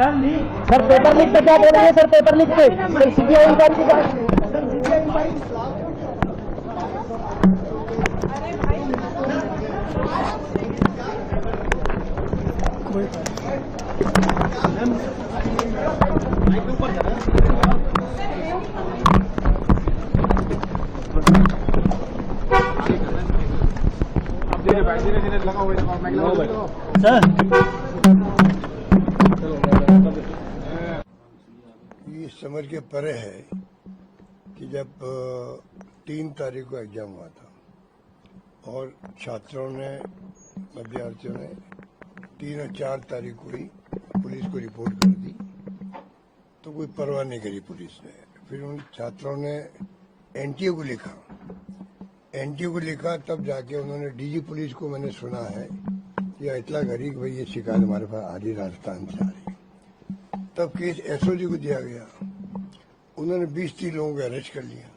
Sir paper leak पे क्या बोलेंगे सर? पेपर लीक पे सर सीबीआई इंक्वायरी की बात। ये समझ के परे है कि जब 3 तारीख को एग्जाम हुआ था और छात्रों ने, विद्यार्थियों ने 3 और 4 तारीख को ही पुलिस को रिपोर्ट कर दी, तो कोई परवाह नहीं करी पुलिस ने। फिर उन छात्रों ने एनटीए को लिखा, तब जाके उन्होंने डीजी पुलिस को, मैंने सुना है कि इतला करी कि भाई ये शिकायत हमारे पास आ रही, राजस्थान से आ रही। तब केस एसओजी को दिया गया, उन्होंने 20-30 लोगों को अरेस्ट कर लिया।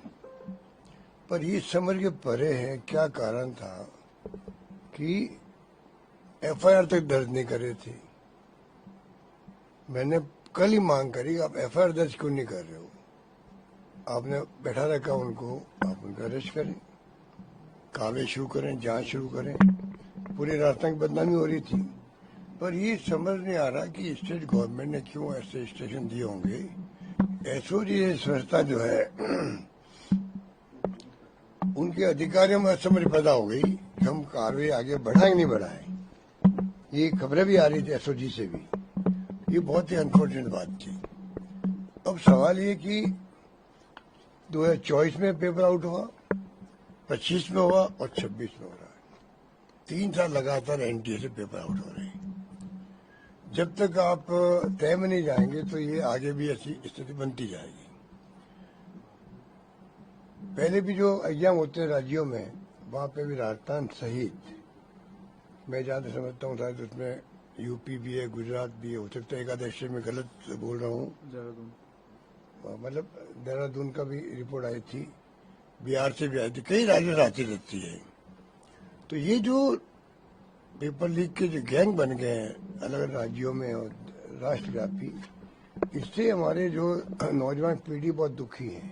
पर ये समझ के परे है क्या कारण था कि एफआईआर तक दर्ज नहीं करे थे। मैंने कल ही मांग करी, आप एफआईआर दर्ज क्यों नहीं कर रहे हो? आपने बैठा रखा उनको, आप उनका अरेस्ट करें, कार्रवाई शुरू करें, जांच शुरू करें। पूरे राजस्थान की बदनामी हो रही थी। पर ये समझ नहीं आ रहा कि स्टेट गवर्नमेंट ने क्यों ऐसे स्टेशन दिए होंगे। एसओजी संस्था जो है उनके अधिकारियों में असमझ पैदा हो गई कि हम कार्रवाई आगे बढ़ाएं नहीं बढ़ाएं। ये खबरें भी आ रही थी एसओजी से भी। ये बहुत ही अनफॉर्चुनेट बात थी। अब सवाल ये कि 2024 में पेपर आउट हुआ, 25 में हुआ और 26 में हो रहा है। 3 साल लगातार एनटीए से पेपर आउट हो रहे हैं। जब तक आप तय में नहीं जाएंगे तो ये आगे भी ऐसी स्थिति बनती जाएगी। पहले भी जो एग्जाम होते हैं राज्यों में, वहां पे भी राजस्थान सहित, मैं जहां तक समझता हूँ शायद उसमें यूपी भी है, गुजरात भी है, हो सकता है एक आधे में गलत बोल रहा हूँ, मतलब देहरादून का भी रिपोर्ट आई थी, बिहार से भी आई थी, कई राज्यों से आती रहती है। तो ये जो पेपर लीक के जो गैंग बन गए हैं अलग अलग राज्यों में और राष्ट्रव्यापी, इससे हमारे जो नौजवान पीढ़ी बहुत दुखी है।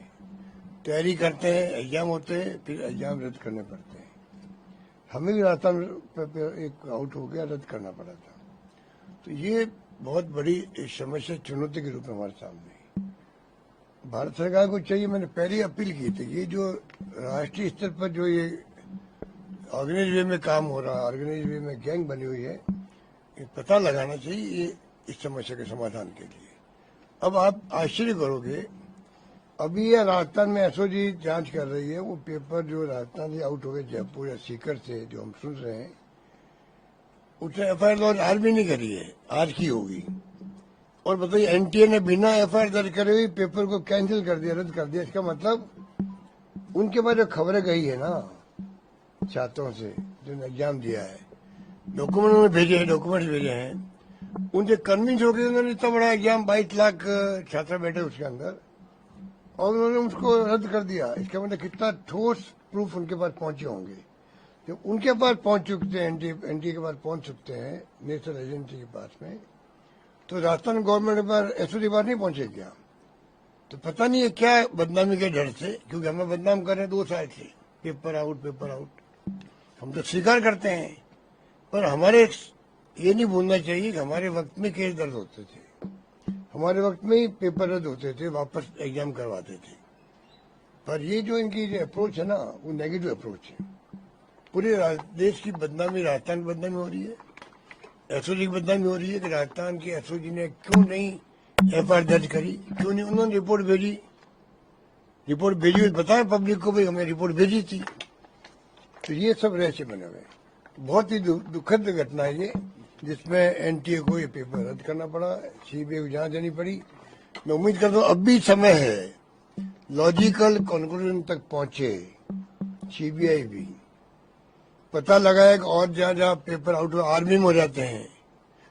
तैयारी करते हैं, एग्जाम होते हैं, फिर एग्जाम रद्द करने पड़ते हैं। हमें भी राजस्थान एक आउट हो गया, रद्द करना पड़ा था। तो ये बहुत बड़ी समस्या, चुनौती के रूप में हमारे सामने है। भारत सरकार को चाहिए, मैंने पहले ही अपील की थी, ये जो राष्ट्रीय स्तर पर जो ये ऑर्गेनाइज वे में काम हो रहा है, ऑर्गेनाइज वे में गैंग बनी हुई है, ये पता लगाना चाहिए ये इस समस्या के समाधान के लिए। अब आप आश्चर्य करोगे, अभी ये राजस्थान में एसओजी जांच कर रही है, वो पेपर जो राजस्थान से आउट हो गए, जयपुर या सीकर से, जो हम सुन रहे हैं, उसने एफआईआर लॉन्च आज भी नहीं करी है, आज की होगी। और बताइए, एनटीए ने बिना एफआईआर दर्ज करे हुए पेपर को कैंसिल कर दिया, रद्द कर दिया। इसका मतलब उनके पास जो खबरें गई है ना छात्रों से, जो एग्जाम दिया है, डॉक्यूमेंट उन्होंने भेजे हैं, डॉक्यूमेंट्स भेजे हैं, उनसे कन्विंस हो गए। उन्होंने इतना बड़ा एग्जाम, 22 लाख छात्र बैठे उसके अंदर, और उन्होंने उसको रद्द कर दिया। इसका मतलब कितना ठोस प्रूफ उनके पास पहुंचे होंगे। जब उनके पास पहुंच चुके हैं, एनटीए के पास पहुंच चुकते हैं, नेशनल एजेंसी के पास में, तो राजस्थान गवर्नमेंट के पास एसओजी के पास नहीं पहुंचे क्या? तो पता नहीं है क्या बदनामी के डर से, क्योंकि हमें बदनाम कर रहे हैं 2 साल से, पेपर आउट। हम तो स्वीकार करते हैं, पर हमारे ये नहीं भूलना चाहिए कि हमारे वक्त में केस दर्ज होते थे, हमारे वक्त में ही पेपर रद्द होते थे, वापस एग्जाम करवाते थे। पर ये जो इनकी जो अप्रोच है ना, वो नेगेटिव अप्रोच है। पूरे देश की बदनामी, राजस्थान की बदनामी हो रही है, एसओजी की बदनामी हो रही है कि राजस्थान की एसओजी ने क्यों नहीं एफआईआर दर्ज करी, क्यों नहीं उन्होंने रिपोर्ट भेजी, बताएं पब्लिक को भाई हमने रिपोर्ट भेजी थी। तो ये सब रहस्य बने हुए, बहुत ही दुखद घटना है ये, जिसमें एनटीए को ये पेपर रद्द करना पड़ा, सीबीआई को जांच देनी पड़ी। मैं उम्मीद करता हूँ अब भी समय है, लॉजिकल कंक्लूजन तक पहुंचे सीबीआई भी, पता लगाए कि और जहाँ पेपर आउट आर्मी में हो जाते हैं,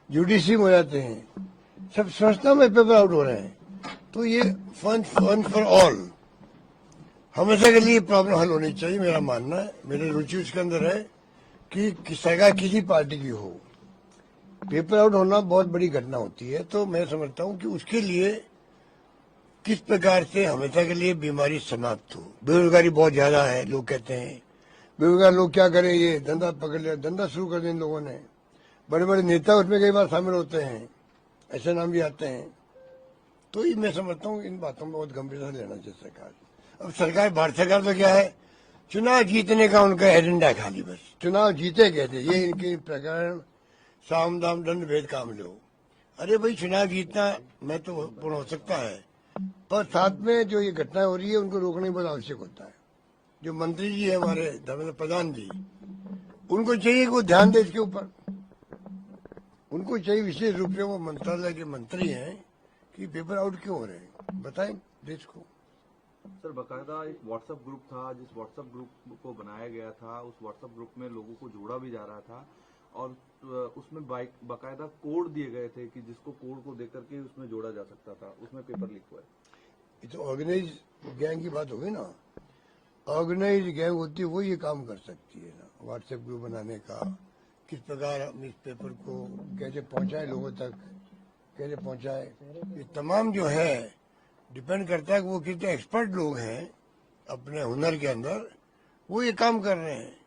जुडिशरी में हो जाते हैं, सब संस्था में पेपर आउट हो रहे हैं, तो ये फन फॉर ऑल हमेशा के लिए प्रॉब्लम हल होनी चाहिए। मेरा मानना है, मेरी रुचि उसके अंदर है कि सरकार किसी पार्टी की हो, पेपर आउट होना बहुत बड़ी घटना होती है, तो मैं समझता हूं कि उसके लिए किस प्रकार से हमेशा के लिए बीमारी समाप्त हो। बेरोजगारी बहुत ज्यादा है, लोग कहते हैं बेरोजगार लोग क्या करें, ये धंधा पकड़ लिया, धंधा शुरू कर दिया इन लोगों ने। बड़े बड़े नेता उसमें कई बार शामिल होते हैं, ऐसे नाम भी आते हैं। तो ये मैं समझता हूँ इन बातों में बहुत गंभीरता से लेना चाहिए सरकार। अब सरकार, भारत सरकार तो क्या है, चुनाव जीतने का उनका एजेंडा है खाली, बस चुनाव जीते कहते, ये इनके प्रकरण साम दाम दंड भेद काम लो। अरे भाई, चुनाव जीतना मैं तो पूर्ण हो सकता है, पर साथ में जो ये घटना हो रही है उनको रोकने बहुत आवश्यक होता है। जो मंत्री जी है हमारे धर्मेंद्र प्रधान जी, उनको चाहिए कि वो ध्यान दे इसके ऊपर। उनको चाहिए विशेष रूप से, वो मंत्रालय के मंत्री हैं, कि पेपर आउट क्यों हो रहे हैं, बताएं देश को। सर, बकायदा एक व्हाट्सएप ग्रुप था, जिस व्हाट्सएप ग्रुप को बनाया गया था, उस व्हाट्सएप ग्रुप में लोगों को जोड़ा भी जा रहा था और उसमें बकायदा कोड दिए गए थे कि जिसको कोड को देकर के उसमें जोड़ा जा सकता था, उसमें पेपर लीक हुआ है। ये तो ऑर्गेनाइज गैंग की बात होगी ना। ऑर्गेनाइज गैंग होती है वो ये काम कर सकती है ना, व्हाट्सएप ग्रुप बनाने का, किस प्रकार हम इस पेपर को कैसे पहुंचाए लोगों तक, कैसे पहुंचाए, ये तमाम जो है डिपेंड करता है कि वो कितने एक्सपर्ट लोग हैं अपने हुनर के अंदर, वो ये काम कर रहे हैं।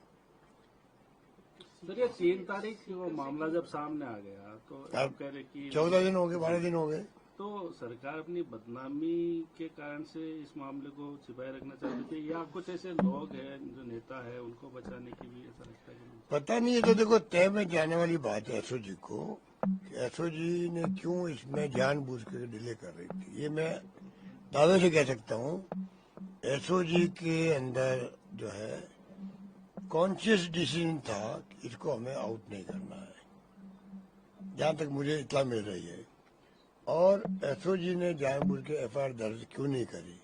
सर, ये 3 तारीख वो मामला जब सामने आ गया तो आप कह रहे कि 14 दिन हो गए, 12 दिन हो गए। तो सरकार अपनी बदनामी के कारण से इस मामले को छिपाए रखना चाहती थी, या कुछ ऐसे लोग हैं जो नेता है उनको बचाने की भी ऐसा लगता है? पता नहीं, है तो देखो तय में जाने वाली बात है एसओजी को, एसओजी ने क्यों इसमें जानबूझ कर डिले कर रही थी। ये मैं दावे से कह सकता हूँ, एसओजी के अंदर जो है कॉन्शियस डिसीजन था कि इसको हमें आउट नहीं करना है, जहां तक मुझे इत्तला मिल रही है। और एसओजी ने जानबूझ के एफआईआर दर्ज क्यों नहीं करी।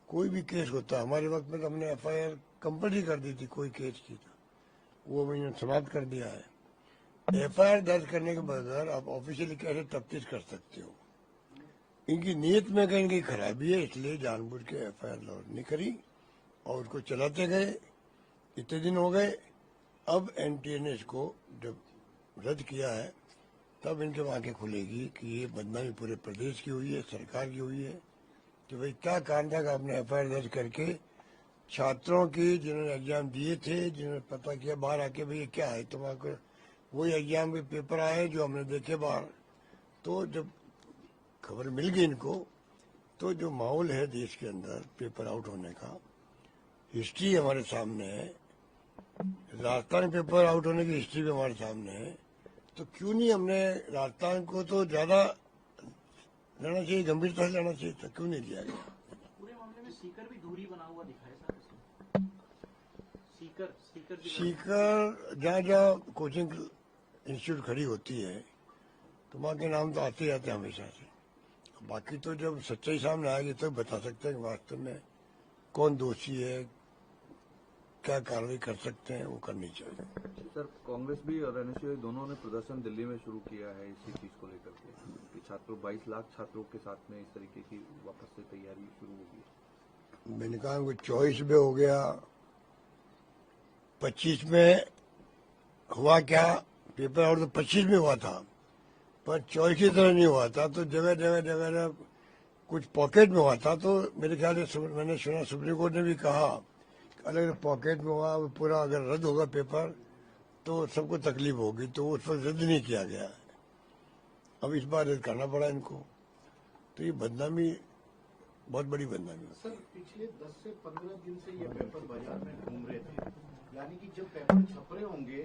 कोई भी केस होता, हमारे वक्त में तो हमने एफआईआर कंपल्सरी कर दी थी, कोई केस की था, वो मैंने समाप्त कर दिया है। एफआईआर दर्ज करने के बगैर आप ऑफिशियली कैसे तफ्तीश कर सकते हो। इनकी नीयत में कहीं कहीं खराबी है, इसलिए जानबूझ के एफआईआर लॉन्च नहीं करी और उसको चलाते गए। इतने दिन हो गए, अब एनटीए ने इसको जब रद्द किया है तब इनके आंखें खुलेगी कि ये बदनामी पूरे प्रदेश की हुई है, सरकार की हुई है। कि भाई क्या कारण था कि आपने एफआईआर दर्ज करके छात्रों की, जिन्होंने एग्जाम दिए थे, जिन्होंने पता किया बाहर आके भाई ये क्या है, तुम्हारे वही एग्जाम के पेपर आए जो हमने देखे बाहर। तो जब खबर मिल गई इनको, तो जो माहौल है देश के अंदर पेपर आउट होने का, हिस्ट्री हमारे सामने है, राजस्थान पेपर आउट होने की हिस्ट्री भी हमारे सामने है। तो क्यों नहीं हमने राजस्थान को तो ज्यादा लेना चाहिए, गंभीरता से लेना चाहिए था, क्यों नहीं लिया गया। पूरे मामले में सीकर भी दूरी बना हुआ दिखाई सर इसमें। सीकर जहाँ जहाँ कोचिंग इंस्टीट्यूट खड़ी होती है तो वहाँ के नाम तो आते ही आते हैं हमेशा से। बाकी तो जब सच्चाई सामने आएगी तब बता सकते हैं कि वास्तव में कौन दोषी है, क्या कार्रवाई कर सकते हैं, वो करनी चाहिए। सर, कांग्रेस भी और एनएसयूआई दोनों ने प्रदर्शन दिल्ली में शुरू किया है इसी चीज को लेकर के कि छात्रों 22 लाख छात्रों के साथ में इस तरीके की वापस से तैयारी शुरू होगी। मैंने कहा कोई 24 में हो गया, 25 में हुआ क्या, पेपर आउट तो 25 में हुआ था, पर 24 की तरह नहीं हुआ था। तो जगह जगह जगह कुछ पॉकेट में हुआ था। तो मेरे ख्याल से मैंने सुना सुप्रीम कोर्ट ने भी कहा अलग अलग पॉकेट में हुआ, पूरा अगर रद्द होगा पेपर तो सबको तकलीफ होगी, तो उस पर रद्द नहीं किया गया। अब इस बार रद्द करना पड़ा इनको। तो ये बदनामी, बहुत बड़ी बदनामी। सर, पिछले 10 से 15 दिन से ये पेपर बाजार में घूम रहे थे, यानी कि जब पेपर छप रहे होंगे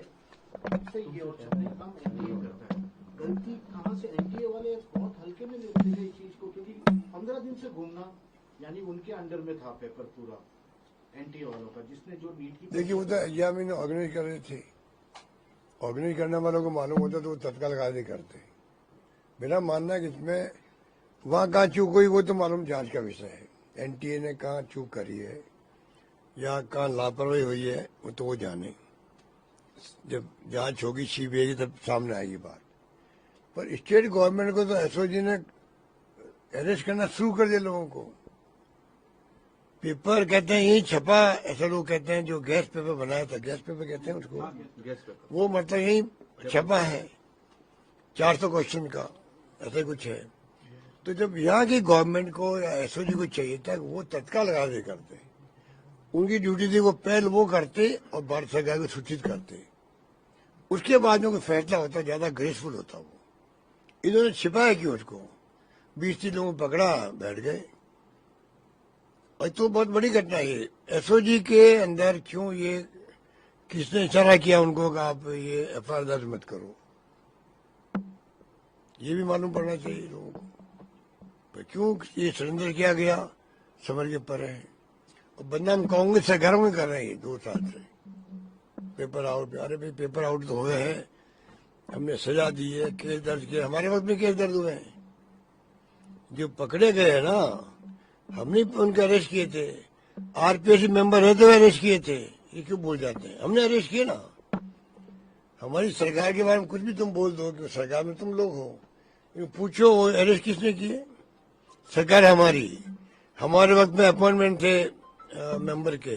तब से ये और छपने का काम एनटीए करता है। गलती कहाँ से, एनटीए वाले बहुत हल्के में लेते हैं इस चीज को, क्योंकि 15 दिन से घूमना यानी उनके अंडर में था पेपर पूरा एनटीए वालों का, जिसने जो नीट की। देखिए, वो तो एग्जाम इन्हें ऑर्गेनाइज कर रहे थे, ऑर्गेनाइज करने वालों को मालूम होता तो वो तत्काल कार्रवाई करते। मेरा मानना है कि इसमें वहाँ कहाँ चूक हुई वो तो मालूम जांच का विषय है। एनटीए ने कहाँ चूक करी है या कहाँ लापरवाही हुई है वो तो वो जाने, जब जांच होगी सीबीआई की तब सामने आएगी बात। पर स्टेट गवर्नमेंट को तो एसओजी ने अरेस्ट करना शुरू कर दिया लोगों को। पेपर कहते हैं यही छपा, ऐसा लोग कहते हैं जो गैस पेपर बनाया था, गैस पेपर कहते हैं उसको, गैस पेपर, वो मतलब यही छपा है। 400 क्वेश्चन का, ऐसा कुछ है। तो जब यहाँ की गवर्नमेंट को या एसओजी को चाहिए था वो तत्काल कार्रवाई करते, उनकी ड्यूटी थी वो पहल वो करते और भारत सरकार को सूचित करते, उसके बाद में कोई फैसला होता, ज्यादा ग्रेसफुल होता। वो इन्होंने छिपाया क्यों उसको? 20-30 लोगों को पकड़ा, बैठ गए। और तो बहुत बड़ी घटना है। एसओजी के अंदर क्यों ये, किसने इशारा किया उनको कि आप ये एफआईआर दर्ज मत करो, ये भी मालूम पड़ना चाहिए लोगों को। तो क्यों ये सरेंडर किया गया, समझ के परे है। और बदनाम कांग्रेस सरकार में कर रहे हैं 2 साल से। पेपर आउट, अरे भाई पेपर आउट तो हुए हैं, हमने सजा दी है, केस दर्ज किया, हमारे वक्त में केस दर्ज हुए हैं। जो पकड़े गए हैं ना, हमने उनके अरेस्ट किए थे, आरपीएस मेंबर रहते हुए अरेस्ट किए थे, ये क्यों भूल जाते हैं? हमने अरेस्ट किए ना। हमारी सरकार के बारे में कुछ भी तुम बोल दो कि सरकार में तुम लोग हो, पूछो वो अरेस्ट किसने किए? सरकार हमारी, हमारे वक्त में अपॉइंटमेंट थे मेंबर के।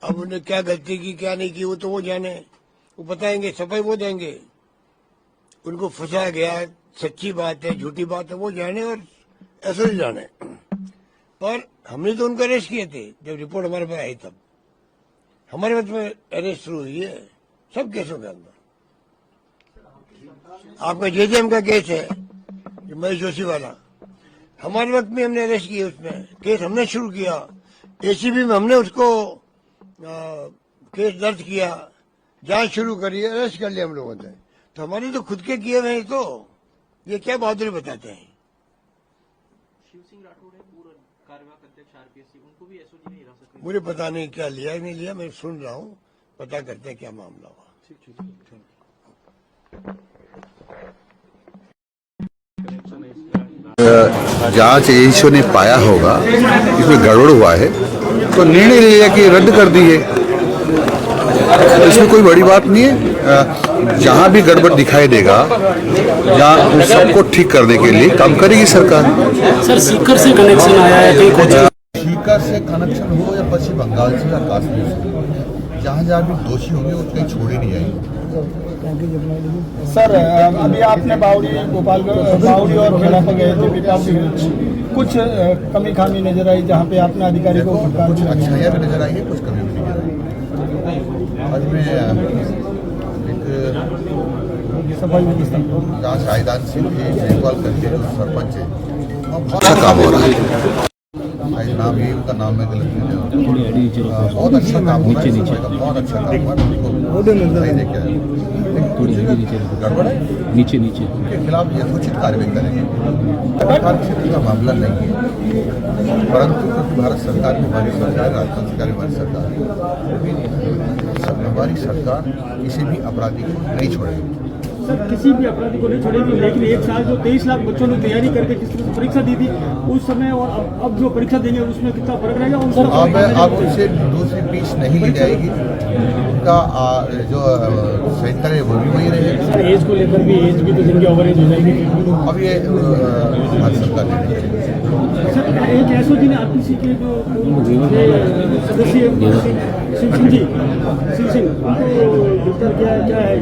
अब उन्हें क्या गलती की क्या नहीं की वो तो वो जाने, वो बताएंगे, सफाई वो देंगे। उनको फंसाया गया, सच्ची बात है झूठी बात है वो जाने और ऐसे ही जाने। पर हमने तो उनको अरेस्ट किए थे, जब रिपोर्ट हमारे पास आई तब हमारे वक्त में अरेस्ट शुरू हुई है सब केसों के अंदर। आपका जेजेएम का केस है महेश जोशी वाला, हमारे वक्त में हमने अरेस्ट किया, उसमें केस हमने शुरू किया, एसीबी में हमने उसको केस दर्ज किया, जांच शुरू करी, अरेस्ट कर लिया हम लोगों ने। तो हमारे तो खुद के किए हुए हैं, तो ये क्या बहादुरी बताते हैं। शिव सिंह राठौड़ है पूर्व कार्यवाहक अध्यक्ष आरपीएससी, उनको भी एसओजी ने हिरासत में। मुझे पता नहीं क्या लिया नहीं लिया, मैं सुन रहा हूँ, पता करते हैं क्या मामला हुआ। जांच एजेंसियों ने पाया होगा इसमें गड़बड़ हुआ है तो निर्णय लिया कि रद्द कर दिए। इसमें कोई बड़ी बात नहीं है। जहां भी गड़बड़ दिखाई देगा, जहां उन सबको ठीक करने के लिए काम करेगी सरकार। सर सीकर से कनेक्शन आया है कहीं कुछ? सीकर से कनेक्शन हो या पश्चिम बंगाल से या कश्मीर से, जहां जहां भी दोषी होंगे वो कहीं छोड़े नहीं जाएंगे। सर अभी आपने बावड़ी गोपालगंज बावड़ी और खेड़ा पर गए थे, पिपावड़ी कुछ कमी खामी नजर आई जहाँ पे आपने अधिकारी को कुछ अच्छाइयाँ भी नजर आई है, कुछ कमी भी नजर आई। आज मैं एक सफाई व्यवस्था जहाँ शाहिदान सिंह के देखभाल करके जो सरपंच है बहुत अच्छा काम हो रहा है। नाम ये उनका नाम है गलत नहीं, बहुत अच्छा काम हो रहा है, बहुत अच्छा काम हो रहा है। गड़बड़ है नीचे उनके खिलाफ यथोचित कार्रवाई करेंगे। सरकार क्षेत्र का मामला नहीं है, परंतु क्योंकि भारत सरकार हमारी सरकार, राजस्थान सरकार हमारी सरकार, हमारी सरकार किसी भी अपराधी को नहीं छोड़ेगी। सर किसी भी अपराधी को नहीं छोड़ेगी, लेकिन एक साल जो 23 लाख बच्चों ने तैयारी करके किस तरह से परीक्षा दी थी उस समय और अब जो परीक्षा देंगे उसमें कितना फर्क रहेगा? अब उनसे दूसरी फीस नहीं ली जाएगी, उनका जो सेंटर है वो भी वही रहेगा। सर एज को लेकर भी, एज भी तो जिनकी ओवर एज हो जाएगी। अब ये भारत सरकार ने सर एक एसओजी ने आरपीसी के जो सदस्य शिव सिंह उनको गिरफ्तार किया, क्या है?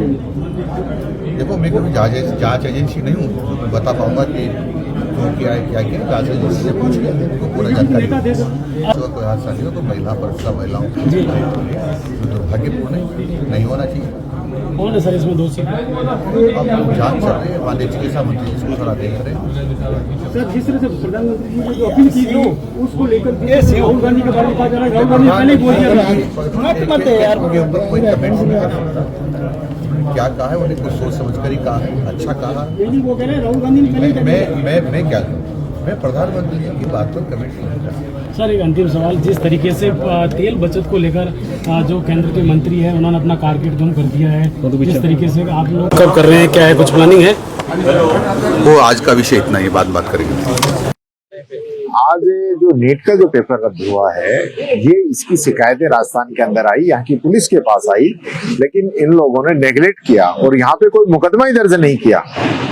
देखो मैं कभी जांच एजेंसी नहीं हूँ, बता पाऊंगा कि क्यों किया है क्या किया। जांच एजेंसी से पूछ के उनको पूरा जानकारी कोई हादसा नहीं हो तो महिला परीक्षा महिलाओं दुर्भाग्यपूर्ण नहीं होना चाहिए। कौन है सर इसमें दोषी? अब जांच चल रही है, माननीय चिकित्सा मंत्री इसको थोड़ा देख रहे हैं। सर जिस तरह से प्रधानमंत्री जी ने जो अपील की थी उसको लेकर राहुल गांधी के बारे में कहा जा रहा है, राहुल गांधी पहले ही बोल दिया था। कोई कमेंट नहीं कर सकता, क्या कहा है उन्हें कुछ सोच समझ कर ही कहा है, अच्छा कहा। वो कह रहे हैं राहुल गांधी ने मैं क्या करूँ, मैं प्रधानमंत्री जी की बात पर कमेंट नहीं कर सकता। सर एक अंतिम सवाल, जिस तरीके से तेल बचत को लेकर जो केंद्र के मंत्री हैं उन्होंने अपना टारगेट गुम कर दिया है, जिस तरीके से आप लोग कब कर रहे हैं, क्या है कुछ प्लानिंग है? वो आज का विषय इतना ही, बात करेंगे। आज जो नीट का जो पेपर रद्द हुआ है, ये इसकी शिकायतें राजस्थान के अंदर आई, यहाँ की पुलिस के पास आई, लेकिन इन लोगों ने नेगलेक्ट किया और यहाँ पे कोई मुकदमा ही दर्ज नहीं किया।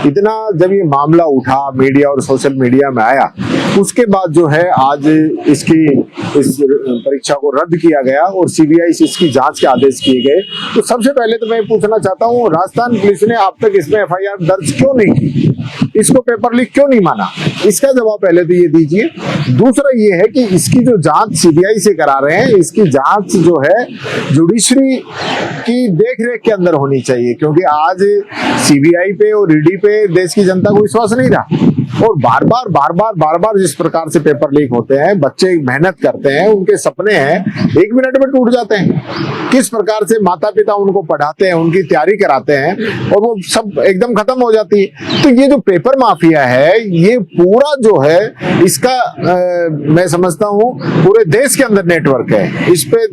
इतना जब ये मामला उठा मीडिया और सोशल मीडिया में आया उसके बाद जो है आज इस परीक्षा को रद्द किया गया और सीबीआई से इसकी जांच के आदेश किए गए। तो सबसे पहले तो मैं पूछना चाहता हूँ, राजस्थान पुलिस ने अब तक इसमें एफआईआर दर्ज क्यों नहीं की, इसको पेपर लीक क्यों नहीं माना, इसका जवाब पहले तो ये दीजिए। दूसरा ये है कि इसकी जो जांच सीबीआई से करा रहे हैं, इसकी जांच जो है जुडिशरी की देखरेख के अंदर होनी चाहिए, क्योंकि आज सीबीआई पे और ईडी पे देश की जनता को विश्वास नहीं रहा। और बार बार जिस प्रकार से पेपर लीक होते हैं, बच्चे मेहनत करते हैं, उनके सपने हैं, 1 मिनट में टूट जाते हैं। किस प्रकार से माता पिता उनको पढ़ाते हैं, उनकी तैयारी कराते हैं और वो सब एकदम खत्म हो जाती है। तो ये जो पेपर माफिया है, ये पूरा जो है इसका मैं समझता हूँ पूरे देश के अंदर नेटवर्क है। इस पे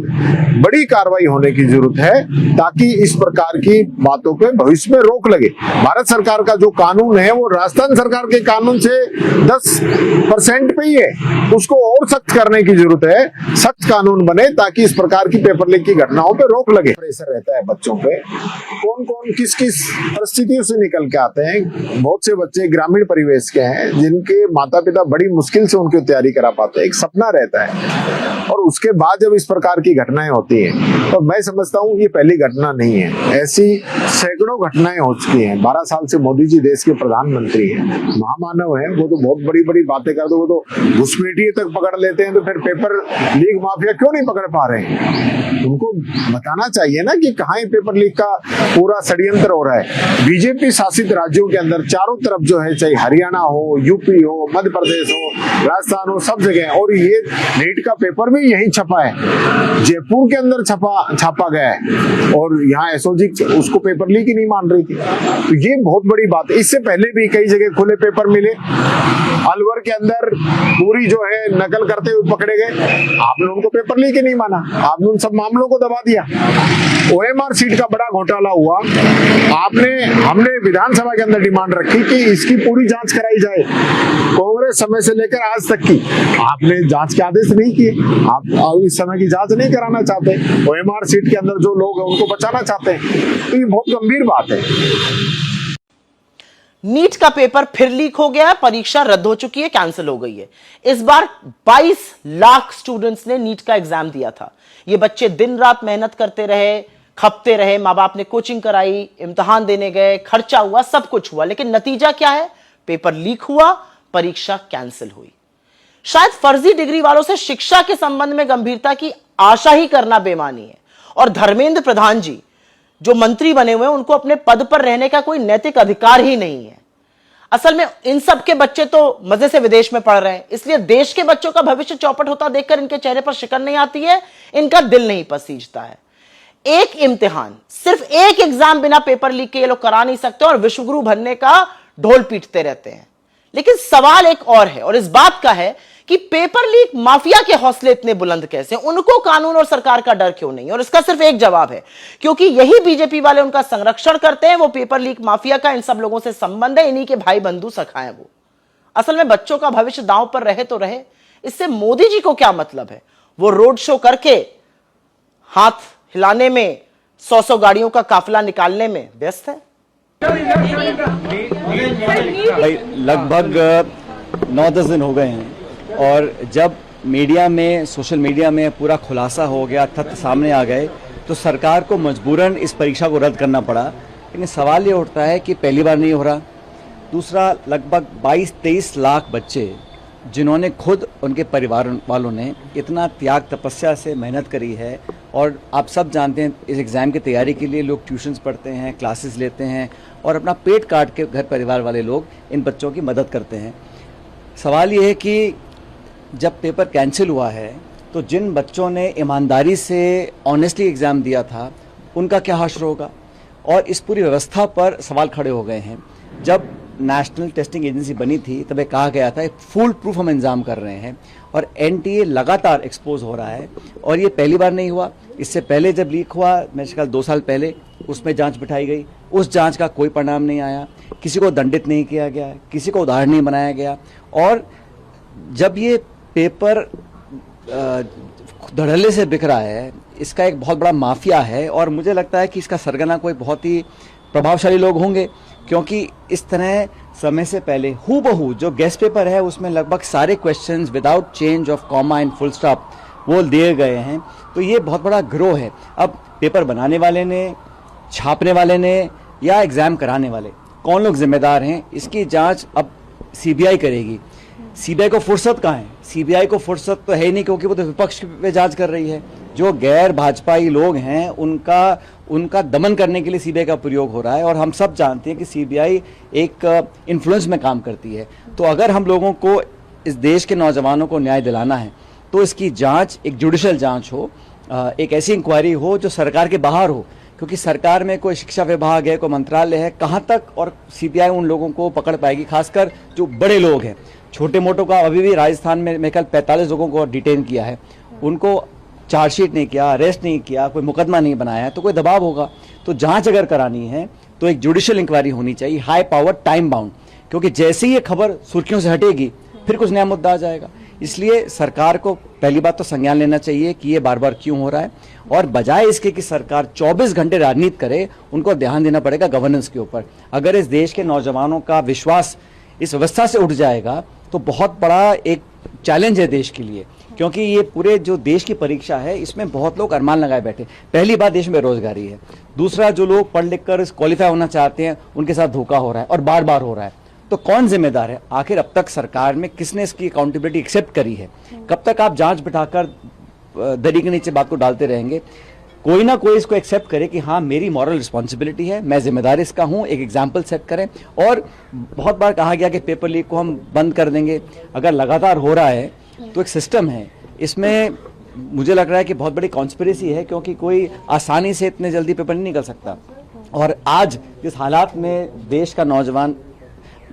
बड़ी कार्रवाई होने की जरूरत है ताकि इस प्रकार की बातों पे भविष्य में रोक लगे। भारत सरकार का जो कानून है वो राजस्थान सरकार के कानून से 10% पे ही है, उसको और सख्त करने की जरूरत है। सख्त कानून बने ताकि इस प्रकार की पेपर लीक की घटनाओं पे रोक लगे। प्रेशर रहता है बच्चों पे, कौन कौन किस किस परिस्थितियों से निकल के आते हैं। बहुत से बच्चे ग्रामीण परिवेश के हैं जिनके माता पिता बड़ी मुश्किल से उनकी तैयारी करा पाते हैं। एक सपना रहता है और उसके बाद जब इस प्रकार की घटनाएं होती हैं तो मैं समझता हूँ ये पहली घटना नहीं है, ऐसी सैकड़ों घटनाएं हो चुकी हैं। 12 साल से मोदी जी देश के प्रधानमंत्री हैं, महामानव हैं, वो तो बहुत बड़ी बड़ी बातें करते, वो तो घुसपैठिए तक पकड़ लेते हैं, तो फिर पेपर लीक माफिया क्यों नहीं पकड़ पा रहे हैं? उनको बताना चाहिए ना कि कहाँ ये पेपर लीक का पूरा षड्यंत्र हो रहा है। बीजेपी शासित राज्यों के अंदर चारों तरफ जो है, चाहे हरियाणा हो, यूपी हो, मध्य प्रदेश हो, राजस्थान हो, सब जगह, और ये नीट का पेपर भी यही छपा है, जयपुर के अंदर छापा गया है और यहाँ एसओजी उसको पेपर लीक ही नहीं मान रही थी। तो ये बहुत बड़ी बात है। इससे पहले भी कई जगह खुले पेपर मिले, अलवर के अंदर पूरी जो है नकल करते हुए पकड़े गए, आपने उनको पेपर लीक ही नहीं माना, आपने उन सब मामलों को दबा दिया। ओएमआर सीट का बड़ा घोटाला हुआ, हमने विधानसभा के अंदर डिमांड रखी कि इसकी पूरी जांच कराई जाए, कांग्रेस समय से लेकर आज तक की, आपने जांच के आदेश नहीं किए। आप इस समय की जांच नहीं कराना चाहते, ओएमआर सीट के अंदर जो लोग हैं उनको बचाना चाहते हैं, तो ये बहुत गंभीर बात है। नीट का पेपर फिर लीक हो गया है, परीक्षा रद्द हो चुकी है, कैंसिल हो गई है। इस बार 22 लाख स्टूडेंट्स ने नीट का एग्जाम दिया था। ये बच्चे दिन रात मेहनत करते रहे, खपते रहे, माँ बाप ने कोचिंग कराई, इम्तिहान देने गए, खर्चा हुआ, सब कुछ हुआ, लेकिन नतीजा क्या है? पेपर लीक हुआ, परीक्षा कैंसिल हुई। शायद फर्जी डिग्री वालों से शिक्षा के संबंध में गंभीरता की आशा ही करना बेमानी है। और धर्मेंद्र प्रधान जी जो मंत्री बने हुए हैं, उनको अपने पद पर रहने का कोई नैतिक अधिकार ही नहीं है। असल में इन सब के बच्चे तो मजे से विदेश में पढ़ रहे हैं, इसलिए देश के बच्चों का भविष्य चौपट होता देखकर इनके चेहरे पर शिकन नहीं आती है, इनका दिल नहीं पसीजता है। एक इम्तिहान, सिर्फ एक एग्जाम बिना पेपर लीक के ये लोग करा नहीं सकते और विश्वगुरु बनने का ढोल पीटते रहते हैं। लेकिन सवाल एक और है, और इस बात का है कि पेपर लीक माफिया के हौसले इतने बुलंद कैसे, उनको कानून और सरकार का डर क्यों नहीं? और इसका सिर्फ एक जवाब है, क्योंकि यही बीजेपी वाले उनका संरक्षण करते हैं। वो पेपर लीक माफिया का इन सब लोगों से संबंध है, इन्हीं के भाई बंधु सखा है वो। असल में बच्चों का भविष्य दांव पर रहे तो रहे, इससे मोदी जी को क्या मतलब है? वो रोड शो करके हाथ हिलाने में, 100 गाड़ियों का काफिला निकालने में व्यस्त है। भाई लगभग 9-10 दिन हो गए हैं और जब मीडिया में, सोशल मीडिया में पूरा खुलासा हो गया, तथ्य सामने आ गए, तो सरकार को मजबूरन इस परीक्षा को रद्द करना पड़ा। लेकिन सवाल ये उठता है कि पहली बार नहीं हो रहा। दूसरा, लगभग 22-23 लाख बच्चे जिन्होंने खुद, उनके परिवार वालों ने इतना त्याग तपस्या से मेहनत करी है, और आप सब जानते हैं इस एग्ज़ाम की तैयारी के लिए लोग ट्यूशन्स पढ़ते हैं, क्लासेस लेते हैं और अपना पेट काट के घर परिवार वाले लोग इन बच्चों की मदद करते हैं। सवाल ये है कि जब पेपर कैंसिल हुआ है तो जिन बच्चों ने ईमानदारी से ऑनेस्टली एग्ज़ाम दिया था उनका क्या हश्र होगा? और इस पूरी व्यवस्था पर सवाल खड़े हो गए हैं। जब नेशनल टेस्टिंग एजेंसी बनी थी तब ये कहा गया था फुल प्रूफ हम इंतजाम कर रहे हैं, और एनटीए लगातार एक्सपोज हो रहा है। और ये पहली बार नहीं हुआ, इससे पहले जब लीक हुआ, मेरे ख्याल 2 साल पहले, उसमें जांच बिठाई गई, उस जांच का कोई परिणाम नहीं आया, किसी को दंडित नहीं किया गया, किसी को उदाहरण नहीं बनाया गया। और जब ये पेपर धड़ल्ले से बिक रहा है, इसका एक बहुत बड़ा माफिया है, और मुझे लगता है कि इसका सरगना कोई बहुत ही प्रभावशाली लोग होंगे क्योंकि इस तरह समय से पहले हूबहू जो गेस्ट पेपर है उसमें लगभग सारे questions without change of comma and full stop वो दिए गए हैं। तो ये बहुत बड़ा गिरोह है। अब पेपर बनाने वाले ने, छापने वाले ने या एग्जाम कराने वाले, कौन लोग जिम्मेदार हैं, इसकी जांच अब सीबीआई करेगी। सीबीआई को फुर्सत कहाँ है? सीबीआई को फुर्सत तो है ही नहीं, क्योंकि वो तो विपक्ष पे जांच कर रही है। जो गैर भाजपाई लोग हैं उनका दमन करने के लिए सीबीआई का प्रयोग हो रहा है। और हम सब जानते हैं कि सीबीआई एक इन्फ्लुएंस में काम करती है। तो अगर हम लोगों को इस देश के नौजवानों को न्याय दिलाना है तो इसकी जांच एक जुडिशल जांच हो, एक ऐसी इंक्वायरी हो जो सरकार के बाहर हो, क्योंकि सरकार में कोई शिक्षा विभाग है, कोई मंत्रालय है, कहाँ तक और सीबीआई उन लोगों को पकड़ पाएगी, खासकर जो बड़े लोग हैं। छोटे मोटों का अभी भी राजस्थान में मैं कल 45 लोगों को डिटेन किया है, उनको चार्जशीट नहीं किया, अरेस्ट नहीं किया, कोई मुकदमा नहीं बनाया है, तो कोई दबाव होगा। तो जांच अगर करानी है तो एक जुडिशियल इंक्वायरी होनी चाहिए, हाई पावर, टाइम बाउंड, क्योंकि जैसे ही ये खबर सुर्खियों से हटेगी फिर कुछ नया मुद्दा आ जाएगा। इसलिए सरकार को पहली बात तो संज्ञान लेना चाहिए कि ये बार बार क्यों हो रहा है, और बजाय इसके कि सरकार 24 घंटे राजनीति करे, उनको ध्यान देना पड़ेगा गवर्नेंस के ऊपर। अगर इस देश के नौजवानों का विश्वास इस व्यवस्था से उठ जाएगा तो बहुत बड़ा एक चैलेंज है देश के लिए, क्योंकि ये पूरे जो देश की परीक्षा है इसमें बहुत लोग अरमान लगाए बैठे। पहली बात, देश में बेरोजगारी है। दूसरा, जो लोग पढ़ लिख कर क्वालिफाई होना चाहते हैं उनके साथ धोखा हो रहा है और बार बार हो रहा है। तो कौन जिम्मेदार है? आखिर अब तक सरकार में किसने इसकी अकाउंटेबिलिटी एक्सेप्ट करी है? कब तक आप जांच बिठाकर दरी के नीचे बात को डालते रहेंगे? कोई ना कोई इसको एक्सेप्ट करे कि हाँ मेरी मॉरल रिस्पॉन्सिबिलिटी है, मैं जिम्मेदार इसका हूँ, एक एग्जाम्पल सेट करें। और बहुत बार कहा गया कि पेपर लीक को हम बंद कर देंगे। अगर लगातार हो रहा है तो एक सिस्टम है, इसमें मुझे लग रहा है कि बहुत बड़ी कॉन्स्पिरेसी है, क्योंकि कोई आसानी से इतने जल्दी पेपर नहीं निकल सकता। और आज जिस हालात में देश का नौजवान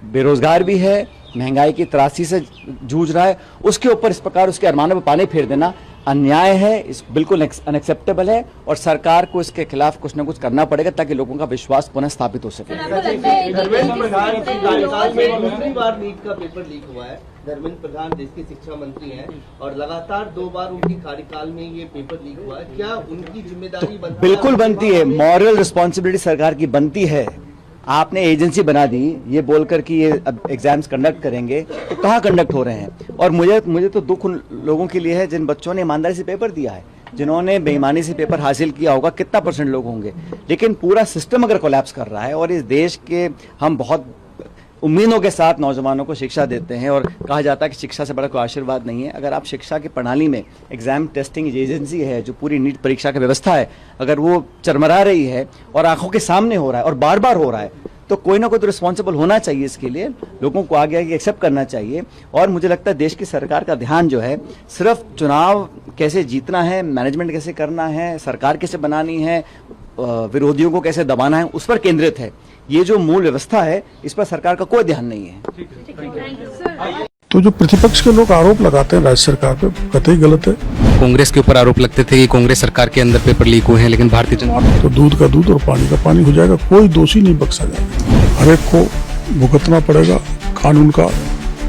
बेरोजगार भी है, महंगाई की त्रासी से जूझ रहा है, उसके ऊपर इस प्रकार उसके अरमानों पर पानी फेर देना अन्याय है, इस बिल्कुल अनएक्सेप्टेबल है। और सरकार को इसके खिलाफ कुछ न कुछ करना पड़ेगा ताकि लोगों का विश्वास पुनः स्थापित हो सके। दूसरी बार नीट का पेपर लीक हुआ है। धर्मेंद्र प्रधान देश के शिक्षा मंत्री हैं और लगातार 2 बार उनकी कार्यकाल में ये पेपर लीक हुआ है। क्या उनकी जिम्मेदारी बनती है? बिल्कुल बनती है, मॉरल रिस्पॉन्सिबिलिटी सरकार की बनती है। आपने एजेंसी बना दी ये बोलकर कि ये अब एग्जाम्स कंडक्ट करेंगे, तो कहाँ कंडक्ट हो रहे हैं? और मुझे तो दुख उन लोगों के लिए है जिन बच्चों ने ईमानदारी से पेपर दिया है, जिन्होंने बेईमानी से पेपर हासिल किया होगा। कितना % लोग होंगे? लेकिन पूरा सिस्टम अगर कोलैप्स कर रहा है, और इस देश के हम बहुत उम्मीदों के साथ नौजवानों को शिक्षा देते हैं, और कहा जाता है कि शिक्षा से बड़ा कोई आशीर्वाद नहीं है। अगर आप शिक्षा की प्रणाली में एग्जाम टेस्टिंग एजेंसी है जो पूरी नीट परीक्षा की व्यवस्था है, अगर वो चरमरा रही है और आंखों के सामने हो रहा है और बार बार हो रहा है, तो कोई ना कोई तो रिस्पॉन्सिबल होना चाहिए। इसके लिए लोगों को आगे आगे एक्सेप्ट करना चाहिए। और मुझे लगता है देश की सरकार का ध्यान जो है सिर्फ चुनाव कैसे जीतना है, मैनेजमेंट कैसे करना है, सरकार कैसे बनानी है, विरोधियों को कैसे दबाना है, उस पर केंद्रित है। ये जो मूल व्यवस्था है इस पर सरकार का कोई ध्यान नहीं है। तो जो प्रतिपक्ष के लोग आरोप लगाते हैं राज्य सरकार पे, कतई गलत है। कांग्रेस के ऊपर आरोप लगते थे कि कांग्रेस सरकार के अंदर पेपर लीक हुए हैं, लेकिन भारतीय जनता तो दूध का दूध और पानी का पानी हो जाएगा, कोई दोषी नहीं बख्शा जाएगा। हर एक को भुगतना पड़ेगा, कानून का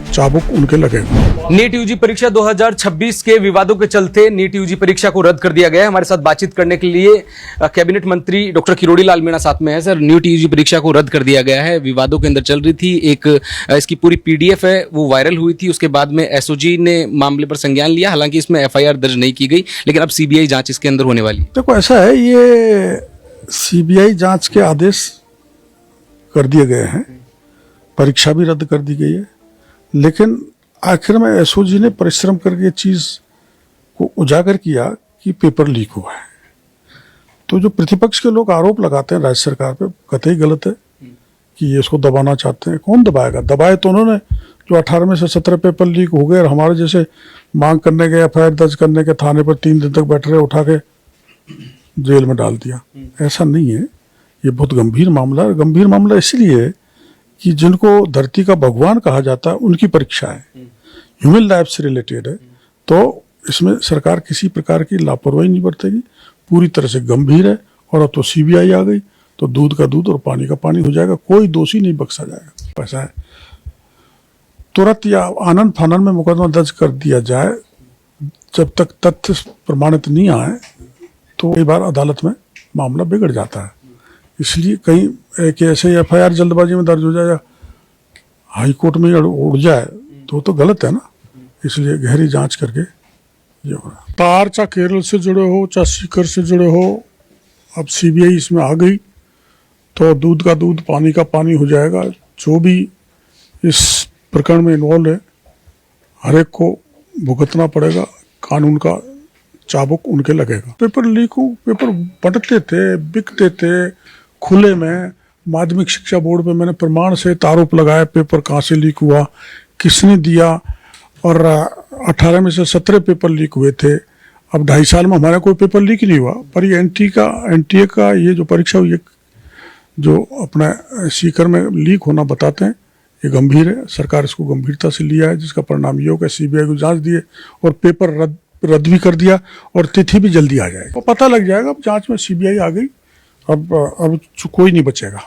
चाबुक उनके लगेगा। नीट यूजी परीक्षा 2026 के विवादों के चलते नीट यूजी परीक्षा को रद्द कर दिया गया है। हमारे साथ बातचीत करने के लिए कैबिनेट मंत्री डॉक्टर किरोड़ी लाल मीणा साथ में है। सर, नीट यूजी परीक्षा को रद्द कर दिया गया है, विवादों के अंदर चल रही थी। एक इसकी पूरी PDF है वो वायरल हुई थी, उसके बाद में SOG ने मामले पर संज्ञान लिया। हालांकि इसमें FIR दर्ज नहीं की गई, लेकिन अब CBI जांच इसके अंदर होने वाली। देखो ऐसा है, ये CBI जांच के आदेश कर दिए गए हैं, परीक्षा भी रद्द कर दी गई है, लेकिन आखिर में SOG ने परिश्रम करके चीज को उजागर किया कि पेपर लीक हुआ है। तो जो प्रतिपक्ष के लोग आरोप लगाते हैं राज्य सरकार पे, कतई गलत है कि ये इसको दबाना चाहते हैं। कौन दबाएगा? दबाए तो उन्होंने जो 18 में से 17 पेपर लीक हो गए और हमारे जैसे मांग करने के, FIR दर्ज करने के थाने पर 3 दिन तक बैठ रहे, उठा के जेल में डाल दिया। ऐसा नहीं है, ये बहुत गंभीर मामला है। गंभीर मामला इसलिए है कि जिनको धरती का भगवान कहा जाता है उनकी परीक्षा है, ह्यूमन लाइफ से रिलेटेड है। तो इसमें सरकार किसी प्रकार की लापरवाही नहीं बरतेगी, पूरी तरह से गंभीर है। और अब तो CBI आ गई तो दूध का दूध और पानी का पानी हो जाएगा, कोई दोषी नहीं बख्शा जाएगा। ऐसा है, तुरंत या आनंद फानन में मुकदमा दर्ज कर दिया जाए, जब तक तथ्य प्रमाणित नहीं आए तो कई बार अदालत में मामला बिगड़ जाता है। इसलिए कहीं कि ऐसे FIR जल्दबाजी में दर्ज हो जाए या हाई कोर्ट में उड़ जाए तो गलत है ना। इसलिए गहरी जांच करके ये हो रहा। तार चाहे केरल से जुड़े हो चाहे सीकर से जुड़े हो, अब CBI इसमें आ गई तो दूध का दूध पानी का पानी हो जाएगा। जो भी इस प्रकरण में इन्वॉल्व है हर एक को भुगतना पड़ेगा, कानून का चाबुक उनके लगेगा। पेपर लीक हो, पेपर बंटते थे, बिकते थे खुले में। माध्यमिक शिक्षा बोर्ड पे मैंने प्रमाण से आरोप लगाया पेपर कहाँ से लीक हुआ, किसने दिया, और 18 में से 17 पेपर लीक हुए थे। अब 2.5 साल में हमारा कोई पेपर लीक नहीं हुआ, पर ये NTA का ये जो परीक्षा हुई जो अपना सीकर में लीक होना बताते हैं, ये गंभीर है। सरकार इसको गंभीरता से लिया है, जिसका परिणाम ये होगा CBI को जांच दिए और पेपर रद्द भी कर दिया और तिथि भी जल्दी आ जाएगी। पता लग जाएगा, अब जांच में CBI आ गई, अब कोई नहीं बचेगा।